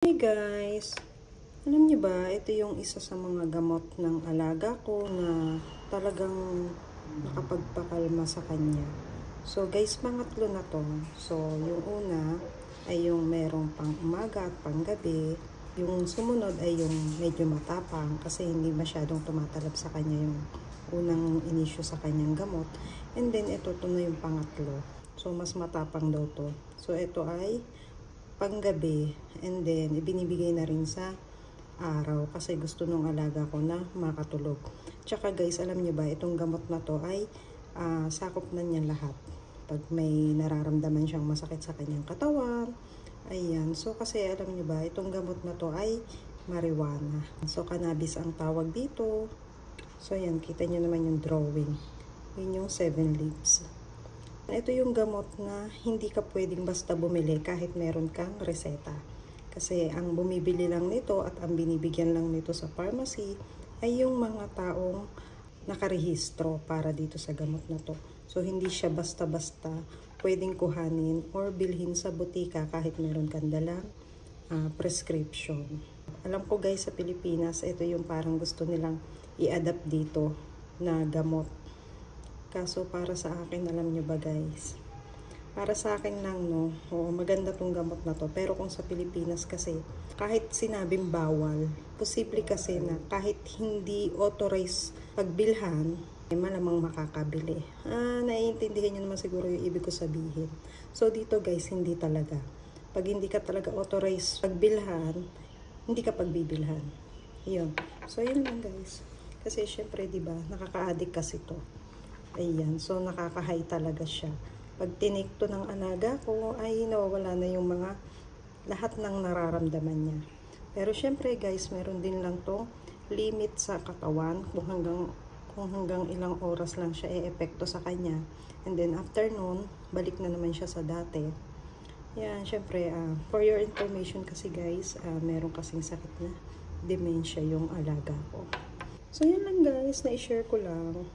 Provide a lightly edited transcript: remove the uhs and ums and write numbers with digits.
Hey guys! Alam niyo ba, ito yung isa sa mga gamot ng alaga ko na talagang nakapagpakalma sa kanya. So guys, pangatlo na to. So yung una ay yung merong pang umaga at pang gabi. Yung sumunod ay yung medyo matapang kasi hindi masyadong tumatalab sa kanya yung unang inisyo sa kanyang gamot. And then ito na yung pangatlo. So mas matapang daw to. So ito ay panggabi, and then ibinibigay na rin sa araw kasi gusto nung alaga ko na makatulog. Tsaka guys, alam niyo ba, itong gamot na to ay sakop na niya lahat. Pag may nararamdaman siyang masakit sa kanyang katawan, ayan. So kasi alam niyo ba, itong gamot na to ay marijuana. So cannabis ang tawag dito. So ayan, kita niyo naman yung drawing. Yun yung 7 leaves. Ito yung gamot na hindi ka pwedeng basta bumili kahit meron kang reseta. Kasi ang bumibili lang nito at ang binibigyan lang nito sa pharmacy ay yung mga taong nakarehistro para dito sa gamot na to. So hindi siya basta-basta pwedeng kuhanin or bilhin sa butika kahit meron kang dalang prescription. Alam ko guys, sa Pilipinas, ito yung parang gusto nilang i-adapt dito na gamot. Kaso para sa akin, alam nyo ba guys, para sa akin lang no, maganda tong gamot na to. Pero kung sa Pilipinas kasi, kahit sinabing bawal, posible kasi na kahit hindi authorized pagbilhan, malamang makakabili. Naiintindihan nyo naman siguro yung ibig ko sabihin. So dito guys, hindi talaga. Pag hindi ka talaga authorized pagbilhan, hindi ka pagbibilhan. Yun. So yun lang guys. Kasi syempre diba, nakaka-addict kasi to. Ayan, so nakaka-high talaga siya. Pag tinik to ng alaga ko, ay nawawala na yung mga lahat ng nararamdaman niya. Pero syempre guys, meron din lang to limit sa katawan kung hanggang ilang oras lang siya e-epekto sa kanya. And then after nun, balik na naman siya sa dati. Yan, syempre, for your information kasi guys, meron kasing sakit na dementia yung alaga ko. So yun lang guys, na-share ko lang.